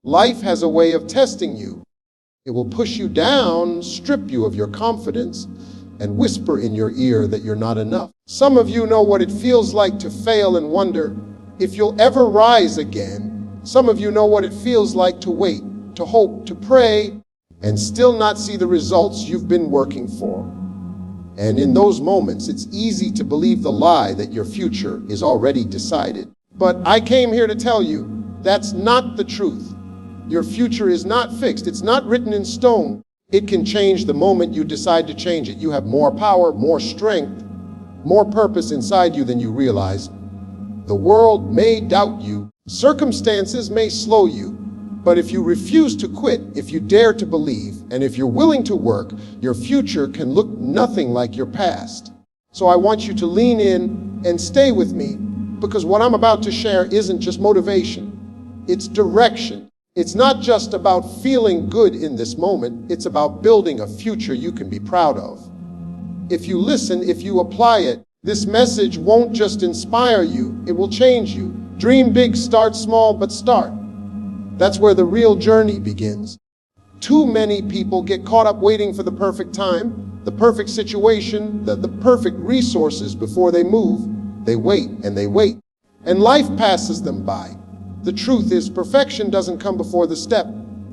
Life has a way of testing you. It will push you down, strip you of your confidence, and whisper in your ear that you're not enough. Some of you know what it feels like to fail and wonder if you'll ever rise again. Some of you know what it feels like to wait, to hope, to pray, and still not see the results you've been working for. And in those moments, it's easy to believe the lie that your future is already decided. But I came here to tell you, that's not the truth. Your future is not fixed. It's not written in stone. It can change the moment you decide to change it. You have more power, more strength, more purpose inside you than you realize. The world may doubt you. Circumstances may slow you. But if you refuse to quit, if you dare to believe, and if you're willing to work, your future can look nothing like your past. So I want you to lean in and stay with me, because what I'm about to share isn't just motivation. It's direction. It's not just about feeling good in this moment. It's about building a future you can be proud of. If you listen, if you apply it, this message won't just inspire you, it will change you. Dream big, start small, but start. That's where the real journey begins. Too many people get caught up waiting for the perfect time, the perfect situation, the perfect resources before they move. They wait and they wait. And life passes them by. The truth is, perfection doesn't come before the step.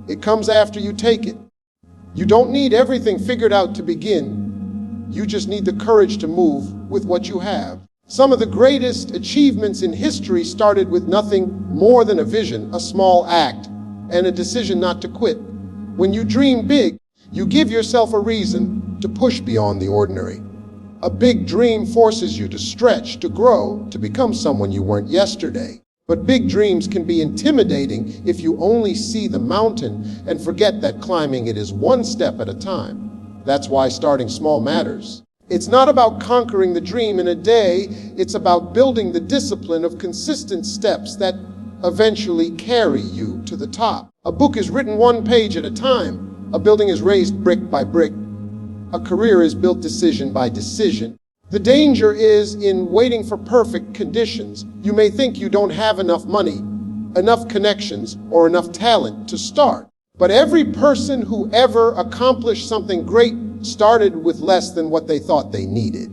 It comes after you take it. You don't need everything figured out to begin. You just need the courage to move with what you have. Some of the greatest achievements in history started with nothing more than a vision, a small act, and a decision not to quit. When you dream big, you give yourself a reason to push beyond the ordinary. A big dream forces you to stretch, to grow, to become someone you weren't yesterday. But big dreams can be intimidating if you only see the mountain and forget that climbing it is one step at a time. That's why starting small matters. It's not about conquering the dream in a day. It's about building the discipline of consistent steps that eventually carry you to the top. A book is written one page at a time. A building is raised brick by brick. A career is built decision by decision. The danger is in waiting for perfect conditions. You may think you don't have enough money, enough connections, or enough talent to start. But every person who ever accomplished something great started with less than what they thought they needed.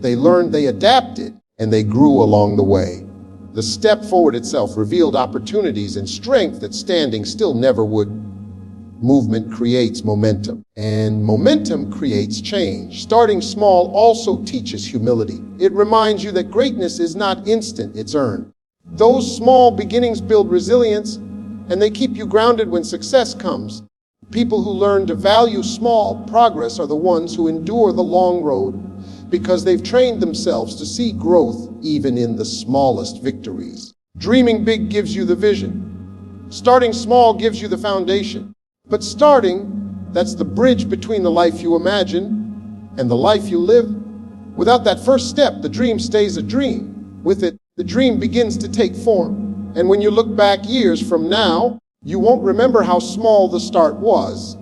They learned, they adapted, and they grew along the way. The step forward itself revealed opportunities and strength that standing still never would. Movement creates momentum, and momentum creates change. Starting small also teaches humility. It reminds you that greatness is not instant, it's earned. Those small beginnings build resilience, and they keep you grounded when success comes. People who learn to value small progress are the ones who endure the long road, because they've trained themselves to see growth even in the smallest victories. Dreaming big gives you the vision. Starting small gives you the foundation. But starting, that's the bridge between the life you imagine and the life you live. Without that first step, the dream stays a dream. With it, the dream begins to take form. And when you look back years from now, you won't remember how small the start was.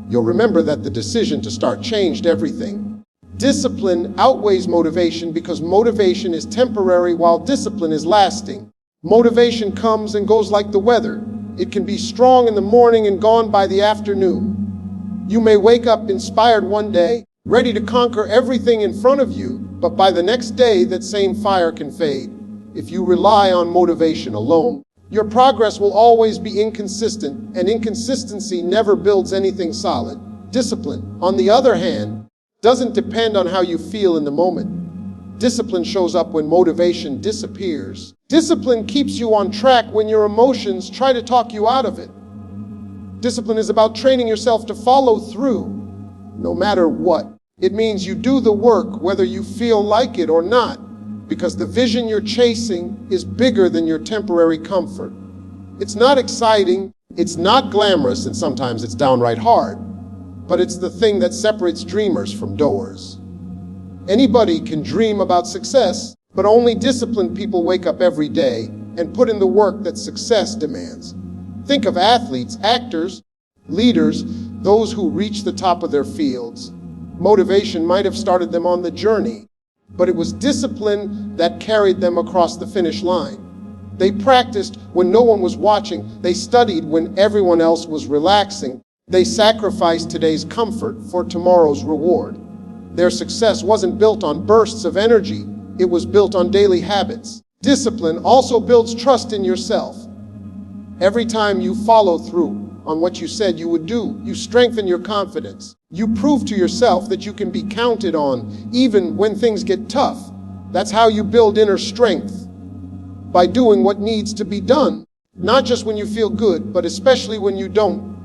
You'll remember that the decision to start changed everything. Discipline outweighs motivation because motivation is temporary while discipline is lasting. Motivation comes and goes like the weather. It can be strong in the morning and gone by the afternoon. You may wake up inspired one day, ready to conquer everything in front of you, but by the next day, that same fire can fade. If you rely on motivation alone, your progress will always be inconsistent, and inconsistency never builds anything solid. Discipline, on the other hand, doesn't depend on how you feel in the moment. Discipline shows up when motivation disappears. Discipline keeps you on track when your emotions try to talk you out of it. Discipline is about training yourself to follow through, no matter what. It means you do the work whether you feel like it or not, because the vision you're chasing is bigger than your temporary comfort. It's not exciting, it's not glamorous, and sometimes it's downright hard, but it's the thing that separates dreamers from doers. Anybody can dream about success, but only disciplined people wake up every day and put in the work that success demands. Think of athletes, actors, leaders, those who reach the top of their fields. Motivation might have started them on the journey, but it was discipline that carried them across the finish line. They practiced when no one was watching. They studied when everyone else was relaxing. They sacrificed today's comfort for tomorrow's reward. Their success wasn't built on bursts of energy. It was built on daily habits. Discipline also builds trust in yourself. Every time you follow through on what you said you would do, you strengthen your confidence. You prove to yourself that you can be counted on even when things get tough. That's how you build inner strength, by doing what needs to be done, not just when you feel good, but especially when you don't.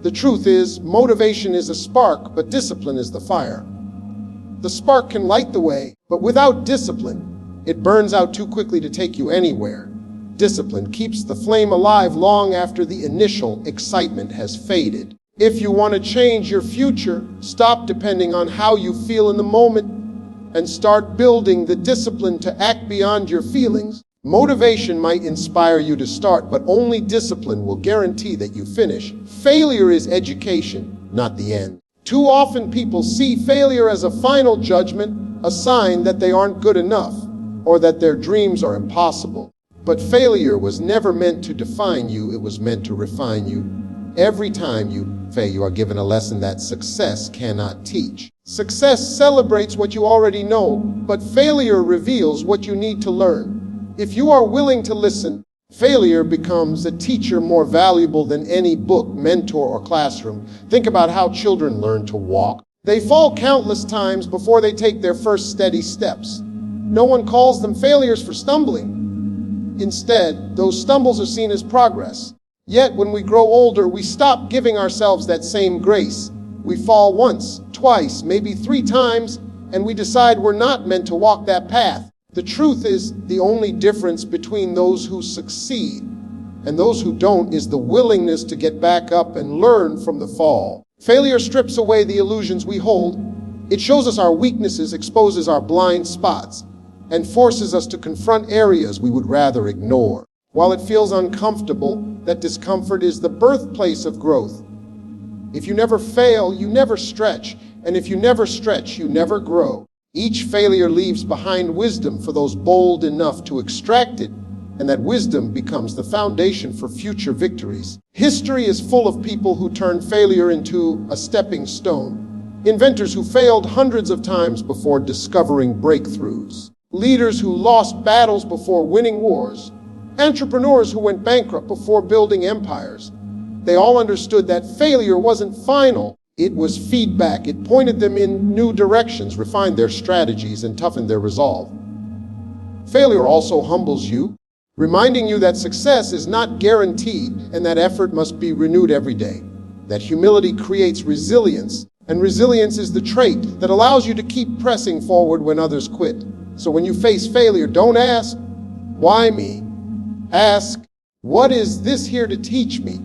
The truth is, motivation is a spark, but discipline is the fire. The spark can light the way, but without discipline, it burns out too quickly to take you anywhere. Discipline keeps the flame alive long after the initial excitement has faded. If you want to change your future, stop depending on how you feel in the moment and start building the discipline to act beyond your feelings. Motivation might inspire you to start, but only discipline will guarantee that you finish. Failure is education, not the end. Too often people see failure as a final judgment, a sign that they aren't good enough, or that their dreams are impossible. But failure was never meant to define you, it was meant to refine you. Every time you fail, you are given a lesson that success cannot teach. Success celebrates what you already know, but failure reveals what you need to learn. If you are willing to listen, failure becomes a teacher more valuable than any book, mentor, or classroom. Think about how children learn to walk. They fall countless times before they take their first steady steps. No one calls them failures for stumbling. Instead, those stumbles are seen as progress. Yet, when we grow older, we stop giving ourselves that same grace. We fall once, twice, maybe 3 times, and we decide we're not meant to walk that path. The truth is, the only difference between those who succeed and those who don't is the willingness to get back up and learn from the fall. Failure strips away the illusions we hold. It shows us our weaknesses, exposes our blind spots, and forces us to confront areas we would rather ignore. While it feels uncomfortable, that discomfort is the birthplace of growth. If you never fail, you never stretch. And if you never stretch, you never grow. Each failure leaves behind wisdom for those bold enough to extract it, and that wisdom becomes the foundation for future victories. History is full of people who turned failure into a stepping stone. Inventors who failed hundreds of times before discovering breakthroughs. Leaders who lost battles before winning wars. Entrepreneurs who went bankrupt before building empires. They all understood that failure wasn't final. It was feedback. It pointed them in new directions, refined their strategies, and toughened their resolve. Failure also humbles you, reminding you that success is not guaranteed and that effort must be renewed every day. That humility creates resilience, and resilience is the trait that allows you to keep pressing forward when others quit. So when you face failure, don't ask, "Why me?" Ask, "What is this here to teach me?"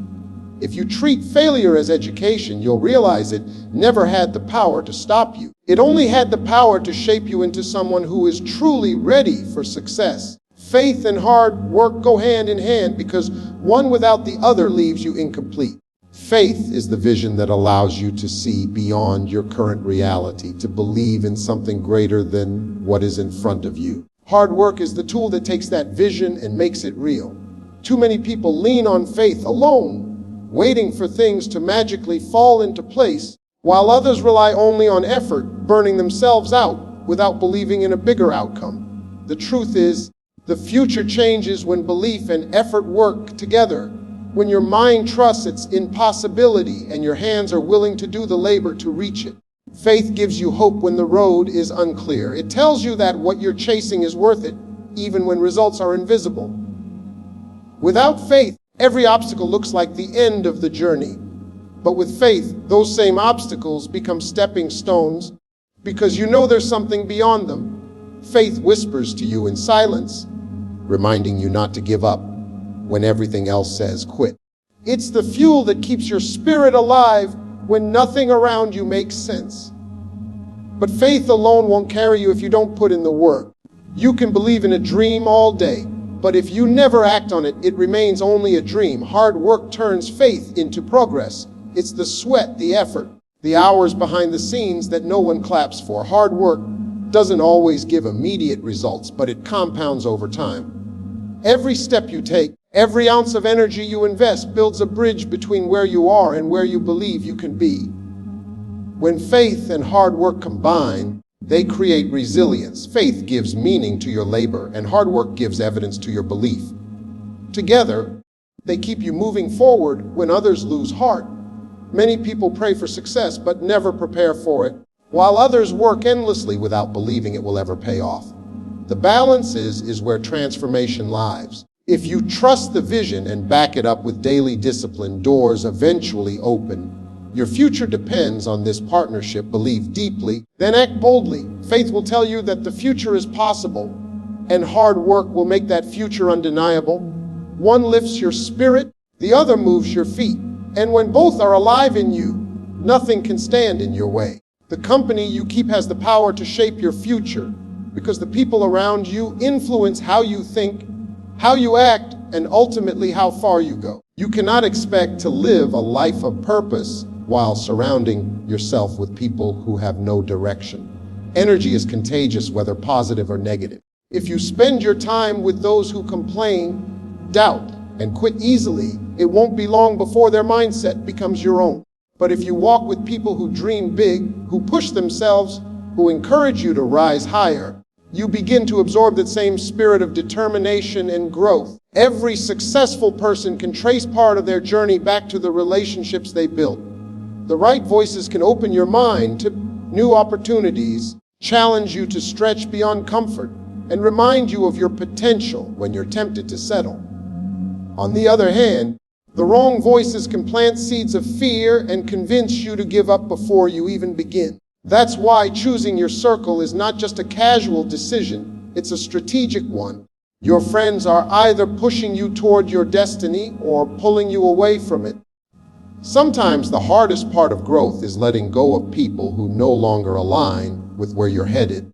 If you treat failure as education, you'll realize it never had the power to stop you. It only had the power to shape you into someone who is truly ready for success. Faith and hard work go hand in hand because one without the other leaves you incomplete. Faith is the vision that allows you to see beyond your current reality, to believe in something greater than what is in front of you. Hard work is the tool that takes that vision and makes it real. Too many people lean on faith alone, waiting for things to magically fall into place, while others rely only on effort, burning themselves out without believing in a bigger outcome. The truth is, the future changes when belief and effort work together. When your mind trusts its impossibility and your hands are willing to do the labor to reach it. Faith gives you hope when the road is unclear. It tells you that what you're chasing is worth it, even when results are invisible. Without faith, every obstacle looks like the end of the journey. But with faith, those same obstacles become stepping stones because you know there's something beyond them. Faith whispers to you in silence, reminding you not to give up when everything else says quit. It's the fuel that keeps your spirit alive when nothing around you makes sense. But faith alone won't carry you if you don't put in the work. You can believe in a dream all day, but if you never act on it, it remains only a dream. Hard work turns faith into progress. It's the sweat, the effort, the hours behind the scenes that no one claps for. Hard work doesn't always give immediate results, but it compounds over time. Every step you take, every ounce of energy you invest builds a bridge between where you are and where you believe you can be. When faith and hard work combine, they create resilience. Faith gives meaning to your labor, and hard work gives evidence to your belief. Together, they keep you moving forward when others lose heart. Many people pray for success but never prepare for it, while others work endlessly without believing it will ever pay off. The balance is where transformation lies. If you trust the vision and back it up with daily discipline, doors eventually open. Your future depends on this partnership. Believe deeply, then act boldly. Faith will tell you that the future is possible, and hard work will make that future undeniable. One lifts your spirit, the other moves your feet. And when both are alive in you, nothing can stand in your way. The company you keep has the power to shape your future, because the people around you influence how you think, how you act, and ultimately how far you go. You cannot expect to live a life of purpose while surrounding yourself with people who have no direction. Energy is contagious, whether positive or negative. If you spend your time with those who complain, doubt, and quit easily, it won't be long before their mindset becomes your own. But if you walk with people who dream big, who push themselves, who encourage you to rise higher, you begin to absorb that same spirit of determination and growth. Every successful person can trace part of their journey back to the relationships they built. The right voices can open your mind to new opportunities, challenge you to stretch beyond comfort, and remind you of your potential when you're tempted to settle. On the other hand, the wrong voices can plant seeds of fear and convince you to give up before you even begin. That's why choosing your circle is not just a casual decision, it's a strategic one. Your friends are either pushing you toward your destiny or pulling you away from it. Sometimes the hardest part of growth is letting go of people who no longer align with where you're headed.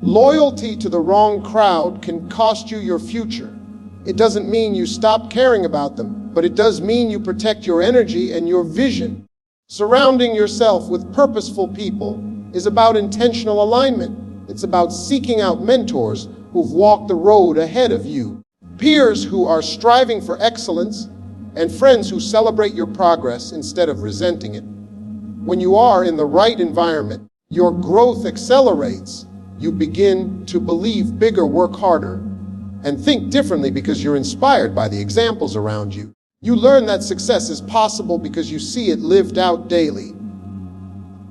Loyalty to the wrong crowd can cost you your future. It doesn't mean you stop caring about them, but it does mean you protect your energy and your vision. Surrounding yourself with purposeful people is about intentional alignment. It's about seeking out mentors who've walked the road ahead of you, peers who are striving for excellence, and friends who celebrate your progress instead of resenting it. When you are in the right environment, your growth accelerates. You begin to believe bigger, work harder, and think differently because you're inspired by the examples around you. You learn that success is possible because you see it lived out daily.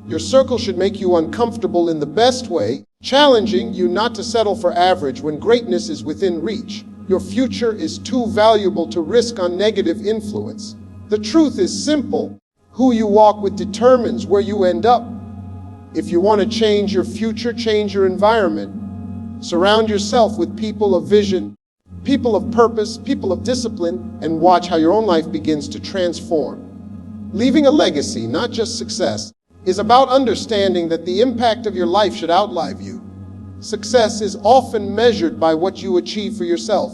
Your circle should make you uncomfortable in the best way, challenging you not to settle for average when greatness is within reach. Your future is too valuable to risk on negative influence. The truth is simple. Who you walk with determines where you end up. If you want to change your future, change your environment. Surround yourself with people of vision, people of purpose, people of discipline, and watch how your own life begins to transform. Leaving a legacy, not just success, is about understanding that the impact of your life should outlive you. Success is often measured by what you achieve for yourself.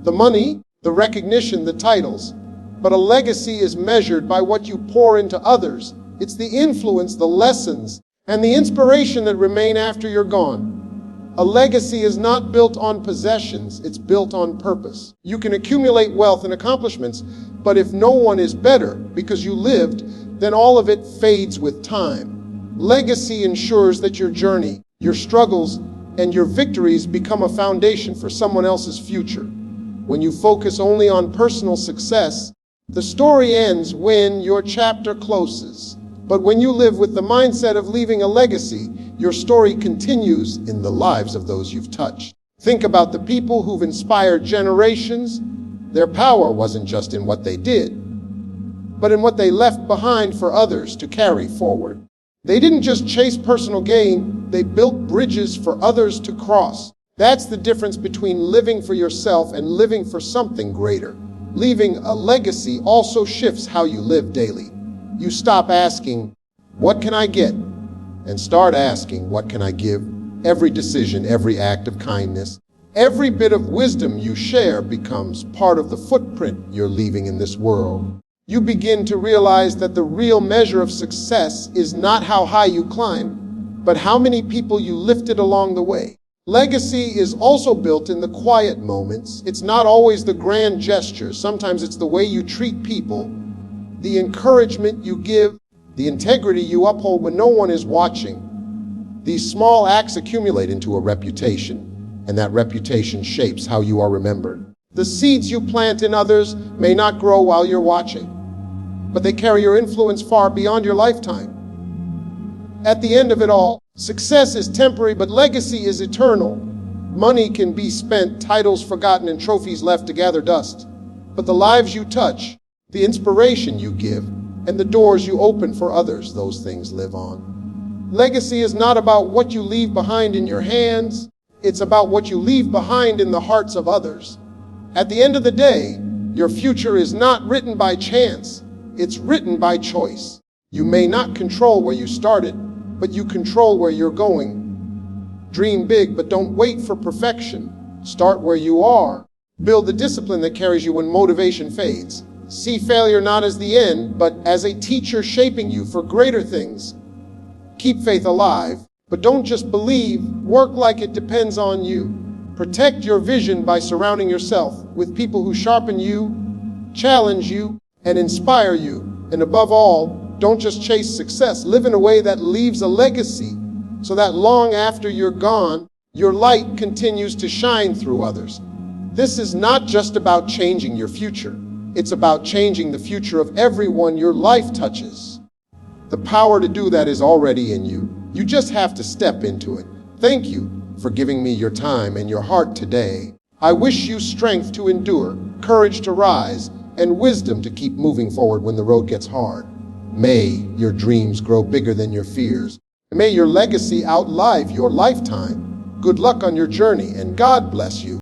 The money, the recognition, the titles. But a legacy is measured by what you pour into others. It's the influence, the lessons, and the inspiration that remain after you're gone. A legacy is not built on possessions, it's built on purpose. You can accumulate wealth and accomplishments, but if no one is better because you lived, then all of it fades with time. Legacy ensures that your journey, your struggles, and your victories become a foundation for someone else's future. When you focus only on personal success, the story ends when your chapter closes. But when you live with the mindset of leaving a legacy, your story continues in the lives of those you've touched. Think about the people who've inspired generations. Their power wasn't just in what they did, but in what they left behind for others to carry forward. They didn't just chase personal gain, they built bridges for others to cross. That's the difference between living for yourself and living for something greater. Leaving a legacy also shifts how you live daily. You stop asking, what can I get? And start asking, what can I give? Every decision, every act of kindness, every bit of wisdom you share becomes part of the footprint you're leaving in this world. You begin to realize that the real measure of success is not how high you climb, but how many people you lifted along the way. Legacy is also built in the quiet moments. It's not always the grand gestures. Sometimes it's the way you treat people, the encouragement you give, the integrity you uphold when no one is watching. These small acts accumulate into a reputation, and that reputation shapes how you are remembered. The seeds you plant in others may not grow while you're watching, but they carry your influence far beyond your lifetime. At the end of it all, success is temporary, but legacy is eternal. Money can be spent, titles forgotten, and trophies left to gather dust. But the lives you touch, the inspiration you give, and the doors you open for others, those things live on. Legacy is not about what you leave behind in your hands. It's about what you leave behind in the hearts of others. At the end of the day, your future is not written by chance. It's written by choice. You may not control where you started, but you control where you're going. Dream big, but don't wait for perfection. Start where you are. Build the discipline that carries you when motivation fades. See failure not as the end, but as a teacher shaping you for greater things. Keep faith alive, but don't just believe. Work like it depends on you. Protect your vision by surrounding yourself with people who sharpen you, challenge you, and inspire you. And above all, don't just chase success. Live in a way that leaves a legacy so that long after you're gone, your light continues to shine through others. This is not just about changing your future. It's about changing the future of everyone your life touches. The power to do that is already in you. You just have to step into it. Thank you for giving me your time and your heart today. I wish you strength to endure, courage to rise, and wisdom to keep moving forward when the road gets hard. May your dreams grow bigger than your fears. May your legacy outlive your lifetime. Good luck on your journey, and God bless you.